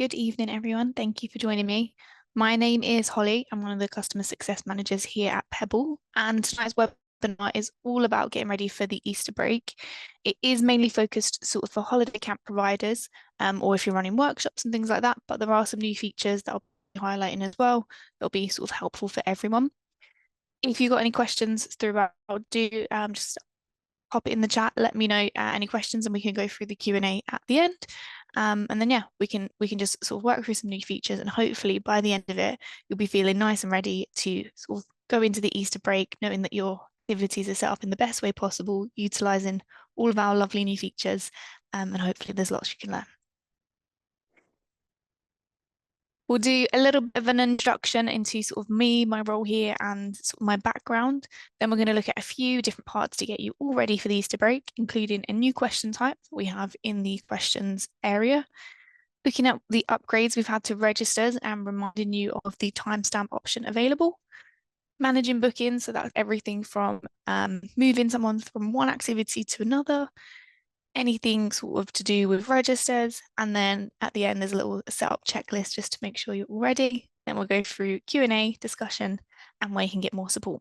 Good evening, everyone. Thank you for joining me. My name is Holly. I'm one of the customer success managers here at Pebble, and tonight's webinar is all about getting ready for the Easter break. It is mainly focused sort of for holiday camp providers, or if you're running workshops and things like that, but there are some new features that I'll be highlighting as well that'll be sort of helpful for everyone. If you've got any questions throughout, do just pop it in the chat, let me know any questions, and we can go through the Q&A at the end. And then yeah, we can just sort of work through some new features, and hopefully by the end of it, you'll be feeling nice and ready to sort of go into the Easter break, knowing that your activities are set up in the best way possible, utilizing all of our lovely new features, and hopefully there's lots you can learn. We'll do a little bit of an introduction into sort of me, my role here, and sort of my background. Then we're going to look at a few different parts to get you all ready for the Easter break, including a new question type that we have in the questions area. Looking at the upgrades we've had to registers and reminding you of the timestamp option available. Managing bookings, so that's everything from moving someone from one activity to another, anything sort of to do with registers, and then at the end there's a little setup checklist just to make sure you're all ready. Then we'll go through Q&A, discussion, and where you can get more support.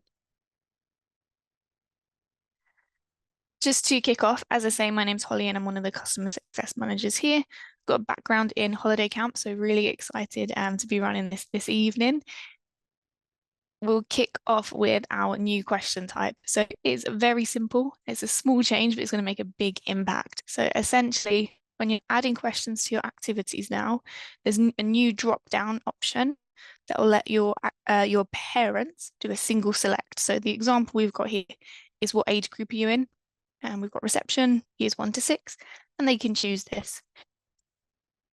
Just to kick off, as I say, my name's Holly and I'm one of the customer success managers here. Got a background in holiday camp, so really excited to be running this evening. We'll kick off with our new question type. So it's very simple. It's a small change, but it's going to make a big impact. So essentially, when you're adding questions to your activities now, there's a new drop-down option that will let your parents do a single select. So the example we've got here is what age group are you in? And we've got reception, years 1 to 6, and they can choose this.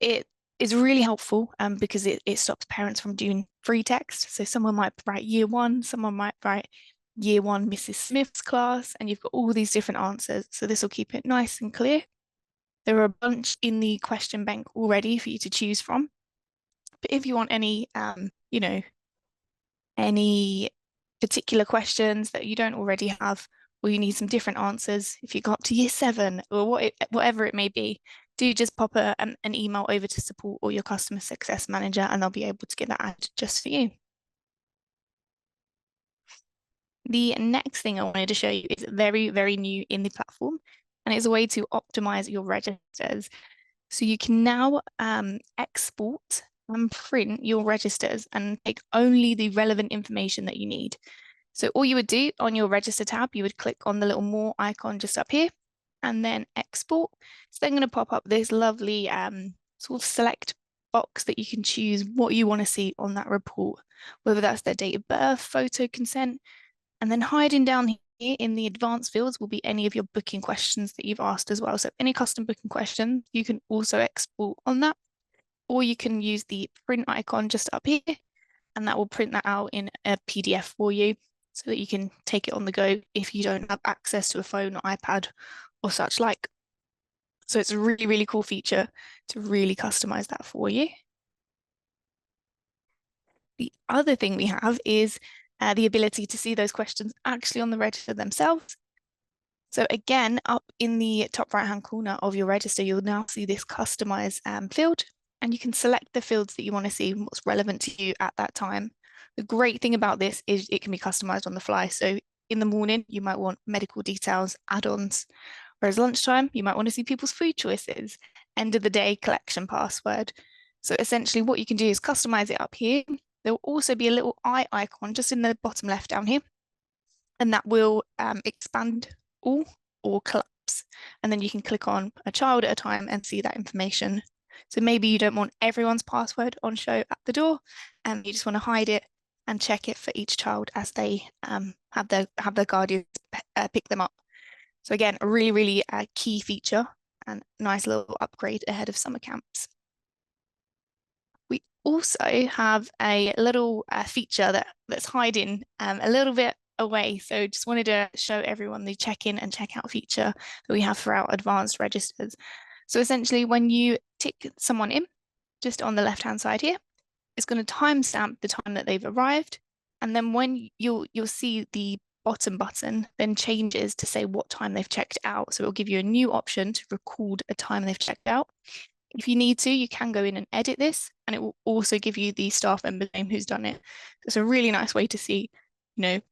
It is really helpful because it stops parents from doing free text. So someone might write year 1, someone might write year 1 Mrs. Smith's class, and you've got all these different answers. So this will keep it nice and clear. There are a bunch in the question bank already for you to choose from. But if you want any, any particular questions that you don't already have, or you need some different answers, if you got up to year 7 or whatever it may be, do just pop an email over to support or your customer success manager, and they'll be able to get that added just for you. The next thing I wanted to show you is very, very new in the platform, and it's a way to optimize your registers. So you can now export and print your registers and take only the relevant information that you need. So all you would do on your register tab, you would click on the little more icon just up here and then export. It's then going to pop up this lovely sort of select box that you can choose what you want to see on that report, whether that's their date of birth, photo consent, and then hiding down here in the advanced fields will be any of your booking questions that you've asked as well. So any custom booking questions, you can also export on that, or you can use the print icon just up here, and that will print that out in a PDF for you so that you can take it on the go if you don't have access to a phone or iPad or such like. So it's a really, really cool feature to really customize that for you. The other thing we have is the ability to see those questions actually on the register themselves. So again, up in the top right-hand corner of your register, you'll now see this customize field, and you can select the fields that you want to see and what's relevant to you at that time. The great thing about this is it can be customized on the fly. So in the morning, you might want medical details, add-ons, whereas lunchtime, you might want to see people's food choices, end of the day collection password. So essentially what you can do is customize it up here. There will also be a little eye icon just in the bottom left down here, and that will expand all or collapse. And then you can click on a child at a time and see that information. So maybe you don't want everyone's password on show at the door, and you just want to hide it and check it for each child as they have their guardians pick them up. So again, a really, really key feature and nice little upgrade ahead of summer camps. We also have a little feature that's hiding a little bit away. So just wanted to show everyone the check-in and check-out feature that we have for our advanced registers. So essentially when you tick someone in, just on the left-hand side here, it's going to timestamp the time that they've arrived. And then when you'll see the bottom button then changes to say what time they've checked out. So it'll give you a new option to record a time they've checked out. If you need to, you can go in and edit this, and it will also give you the staff member's name who's done it. It's a really nice way to see,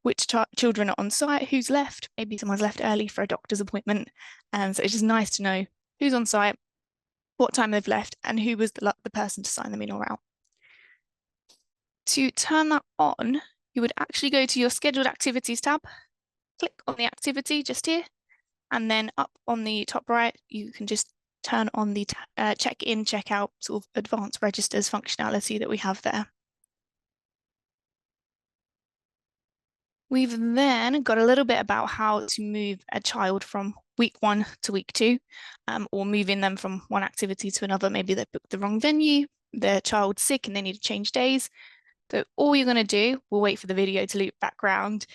which children are on site, who's left. Maybe someone's left early for a doctor's appointment. And so it's just nice to know who's on site, what time they've left, and who was the person to sign them in or out. To turn that on, you would actually go to your scheduled activities tab, click on the activity just here, and then up on the top right, you can just turn on the check-in, check-out sort of advanced registers functionality that we have there. We've then got a little bit about how to move a child from week 1 to week 2, or moving them from one activity to another. Maybe they booked the wrong venue, their child's sick and they need to change days. So all you're going to do, we'll wait for the video to loop background,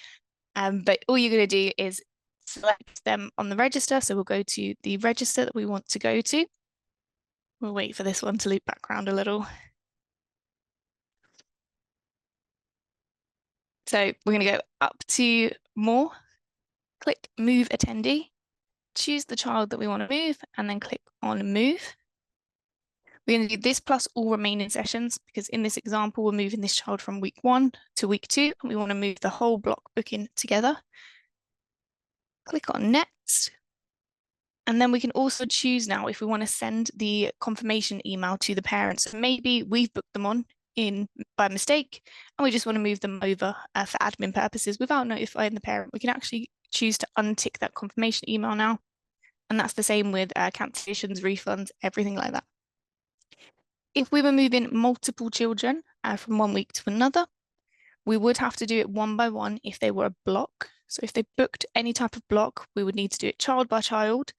but all you're going to do is select them on the register. So we'll go to the register that we want to go to. We'll wait for this one to loop background a little. So we're going to go up to more, click move attendee, choose the child that we want to move, and then click on move. We're going to do this plus all remaining sessions, because in this example, we're moving this child from week 1 to week 2, and we want to move the whole block booking together. Click on next. And then we can also choose now if we want to send the confirmation email to the parents. So maybe we've booked them on in by mistake, and we just want to move them over for admin purposes without notifying the parent. We can actually choose to untick that confirmation email now. And that's the same with cancellations, refunds, everything like that. If we were moving multiple children from one week to another, we would have to do it one by one if they were a block. So if they booked any type of block, we would need to do it child by child.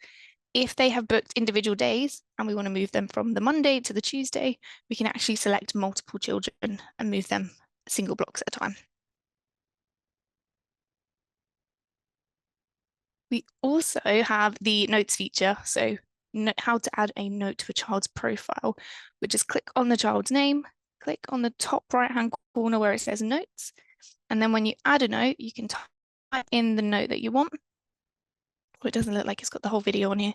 If they have booked individual days and we want to move them from the Monday to the Tuesday, we can actually select multiple children and move them single blocks at a time. We also have the notes feature. So how to add a note to a child's profile. We just click on the child's name, click on the top right-hand corner where it says notes. And then when you add a note, you can type in the note that you want. Well, it doesn't look like it's got the whole video on here.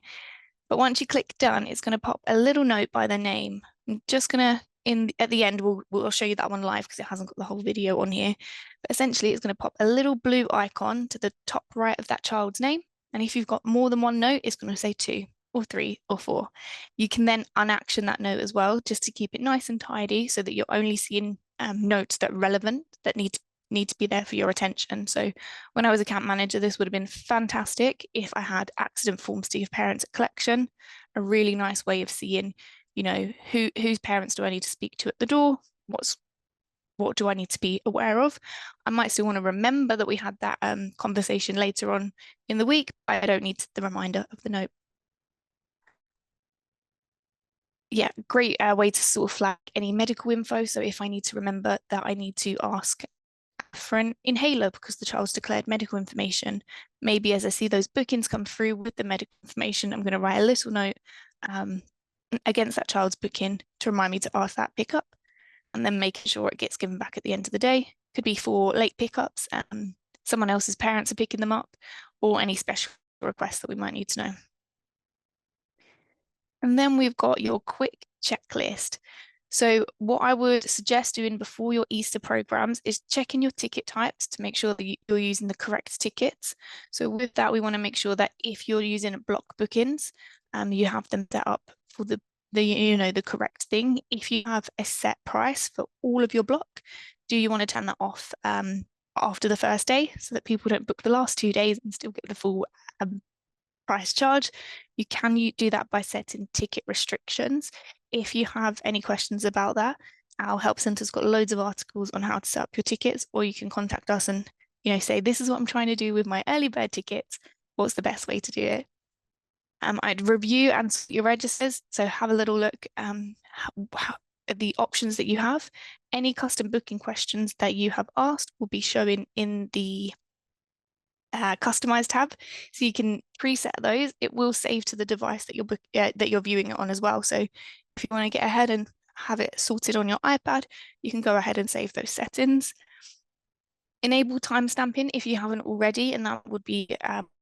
But once you click done, it's going to pop a little note by their name. I'm just going to, at the end, we'll show you that one live because it hasn't got the whole video on here. But essentially, it's going to pop a little blue icon to the top right of that child's name. And if you've got more than one note, it's going to say 2 or 3 or 4. You can then unaction that note as well, just to keep it nice and tidy so that you're only seeing notes that are relevant, that need to be there for your attention. So when I was a camp manager, this would have been fantastic if I had accident forms to give parents at collection, a really nice way of seeing, whose parents do I need to speak to at the door? What do I need to be aware of? I might still want to remember that we had that conversation later on in the week, but I don't need the reminder of the note. Yeah, great way to sort of flag any medical info. So if I need to remember that I need to ask for an inhaler because the child's declared medical information, maybe as I see those bookings come through with the medical information, I'm going to write a little note against that child's booking to remind me to ask that pickup, and then making sure it gets given back at the end of the day. Could be for late pickups, someone else's parents are picking them up, or any special requests that we might need to know. And then we've got your quick checklist. So what I would suggest doing before your Easter programs is checking your ticket types to make sure that you're using the correct tickets. So with that, we want to make sure that if you're using block bookings, you have them set up for the correct thing. If you have a set price for all of your block, do you want to turn that off after the first day so that people don't book the last 2 days and still get the full price charge? You can do that by setting ticket restrictions. If you have any questions about that, our help centre's got loads of articles on how to set up your tickets, or you can contact us and say, this is what I'm trying to do with my early bird tickets. What's the best way to do it? I'd review and sort your registers, so have a little look at the options that you have. Any custom booking questions that you have asked will be showing in the customize tab, so you can preset those. It will save to the device that you're viewing it on as well. So if you want to get ahead and have it sorted on your iPad, you can go ahead and save those settings. Enable timestamping if you haven't already, and that would be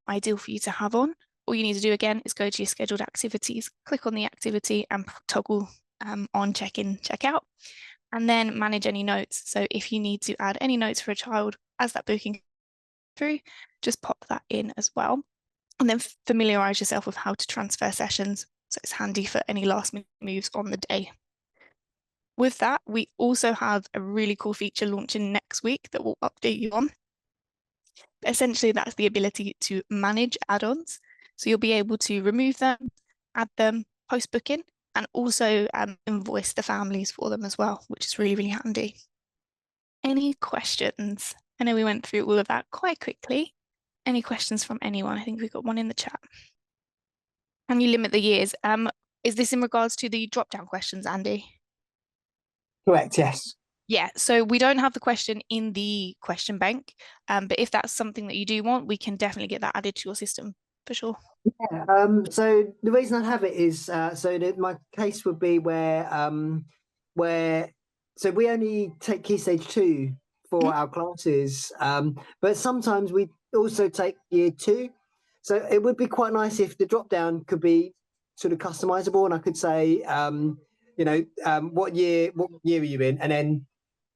ideal for you to have on. all you need to do again is go to your scheduled activities, click on the activity and toggle on check-in, check-out, and then manage any notes. So if you need to add any notes for a child as that booking through, just pop that in as well. And then familiarize yourself with how to transfer sessions. So it's handy for any last minute moves on the day. With that, we also have a really cool feature launching next week that we'll update you on. Essentially, that's the ability to manage add-ons. So you'll be able to remove them, add them, post-booking, and also invoice the families for them as well, which is really, really handy. Any questions? I know we went through all of that quite quickly. Any questions from anyone? I think we've got one in the chat. Can you limit the years? Is this in regards to the drop-down questions, Andy? Correct, yes. Yeah, so we don't have the question in the question bank, but if that's something that you do want, we can definitely get that added to your system for sure. Yeah, so the reason I have it is so that my case would be where so we only take Key Stage 2 for Mhm. our classes, but sometimes we also take Year 2. So it would be quite nice if the drop down could be sort of customizable, and I could say, what year are you in, and then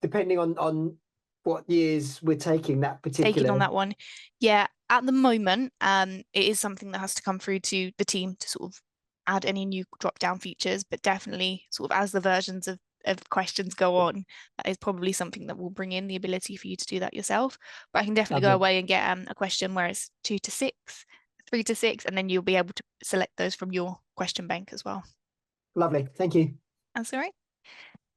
depending on what years we're taking that Taking particular. on that one. Yeah, at the moment, it is something that has to come through to the team to sort of add any new drop-down features, but definitely sort of as the versions of questions go on, that is probably something that will bring in the ability for you to do that yourself. But I can definitely go Lovely. away and get a question where it's 2 to 6, 3 to 6, and then you'll be able to select those from your question bank as well. Lovely. Thank you. That's all right.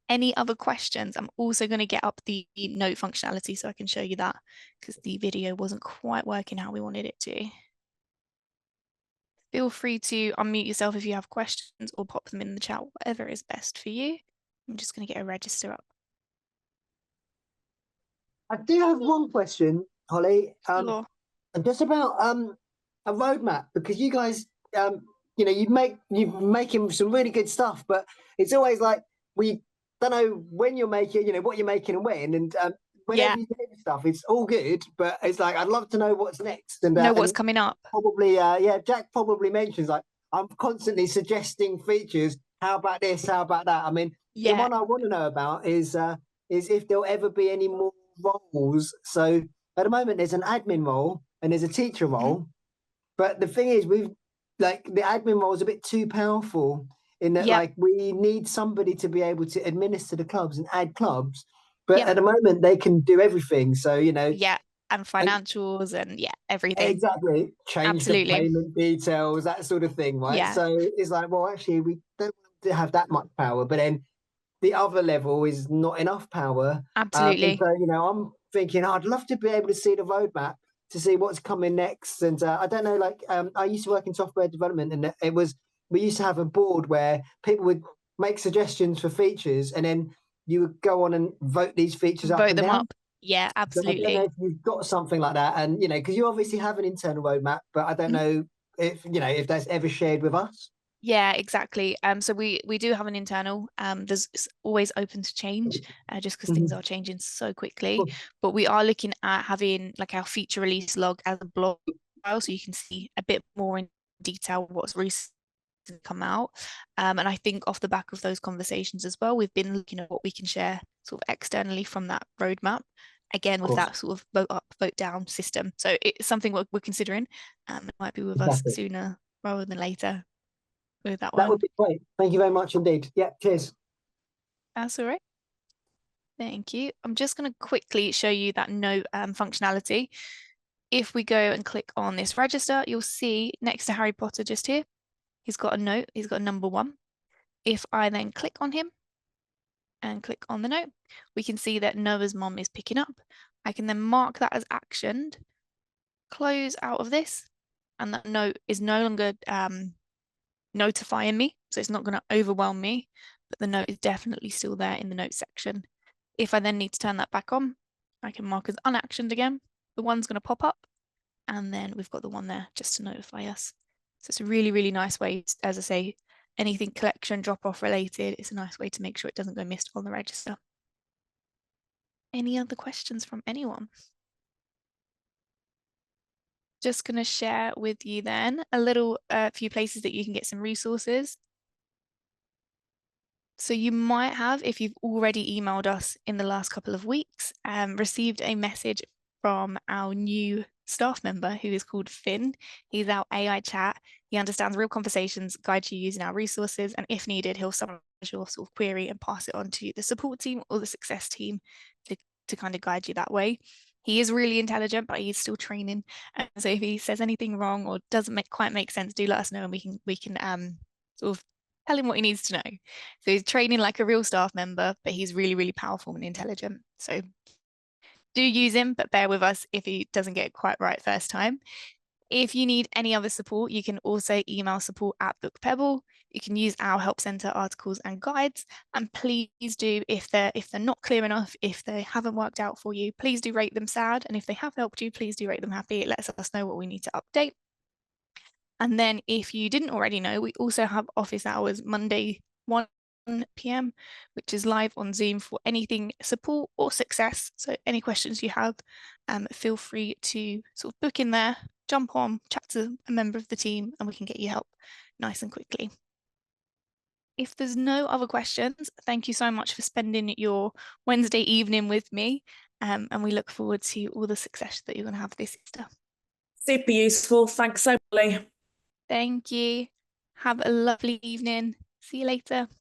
Any other questions? I'm also going to get up the note functionality so I can show you that because the video wasn't quite working how we wanted it to. Feel free to unmute yourself if you have questions or pop them in the chat, whatever is best for you. I'm just going to get a register up. I do have one question, Holly. Sure. Just about a roadmap, because you guys, you're making some really good stuff, but it's always like we don't know when you're making, what you're making and when, and whenever Yeah, you do stuff, it's all good, but it's like I'd love to know what's next, and know what's coming up. probably, Jack probably mentions like I'm constantly suggesting features. How about this? How about that? I mean, the Yeah. one I want to know about is if there'll ever be any more roles. So at the moment, there's an admin role and there's a teacher Mhm. role, but the thing is, we've like the admin role is a bit too powerful in that Yep. like we need somebody to be able to administer the clubs and add clubs. But Yep. at the moment, they can do everything. So Yeah. And and financials and yeah, everything. exactly, change the Absolutely. payment details, that sort of thing, right? Yeah, So it's like, well, actually, we don't have that much power, but then the other level is not enough power. And absolutely. so, I'm thinking I'd love to be able to see the roadmap to see what's coming next. And I don't know, like I used to work in software development, and we used to have a board where people would make suggestions for features, and then you would go on and vote these features up Vote and them down. up. Yeah, So I don't know absolutely. if you've got something like that, and because you obviously have an internal roadmap, but I don't Mhm. know if that's ever shared with us. Yeah, exactly. So we do have an internal. There's it's always open to change, just because things Mhm. are changing so quickly. Cool. But we are looking at having like our feature release log as a blog file, so you can see a bit more in detail what's recently come out. And I think off the back of those conversations as well, we've been looking at what we can share sort of externally from that roadmap. Again, Of with course, that sort of vote up, vote down system. So it's something we're considering. It might be with us fantastic. sooner rather than later with that That would one. be great. Thank you very much indeed. Yeah, cheers. That's all right. Thank you. I'm just going to quickly show you that note functionality. If we go and click on this register, you'll see next to Harry Potter just here, he's got a note, he's got a number 1. If I then click on him and click on the note, we can see that Noah's mom is picking up. I can then mark that as actioned, close out of this, and that note is no longer notifying me, so it's not going to overwhelm me, but the note is definitely still there in the notes section. If I then need to turn that back on, I can mark as unactioned again. The one's going to pop up, and then we've got the one there just to notify us. So it's a really, really nice way, as I say, anything collection, drop off related, it's a nice way to make sure it doesn't go missed on the register. Any other questions from anyone? Just going to share with you then a little few places that you can get some resources. So you might have, if you've already emailed us in the last couple of weeks, received a message from our new staff member who is called Finn. He's our AI chat. He understands real conversations, guides you using our resources, and if needed, he'll summarize your sort of query and pass it on to the support team or the success team to kind of guide you that way. He is really intelligent, but he's still training. And so if he says anything wrong or doesn't quite make sense, do let us know and we can sort of tell him what he needs to know. So he's training like a real staff member, but he's really, really powerful and intelligent. So do use him, but bear with us if he doesn't get it quite right first time. If you need any other support, you can also email support@bookpebble. You can use our help center articles and guides. And please do, if they're not clear enough, if they haven't worked out for you, please do rate them sad. And if they have helped you, please do rate them happy. It lets us know what we need to update. And then if you didn't already know, we also have office hours Monday 1 p.m., which is live on Zoom for anything support or success. So any questions you have, feel free to sort of book in there, jump on, chat to a member of the team, and we can get you help nice and quickly. If there's no other questions, thank you so much for spending your Wednesday evening with me. And we look forward to all the success that you're going to have this Easter. Super useful. Thanks so much. Thank you. Have a lovely evening. See you later.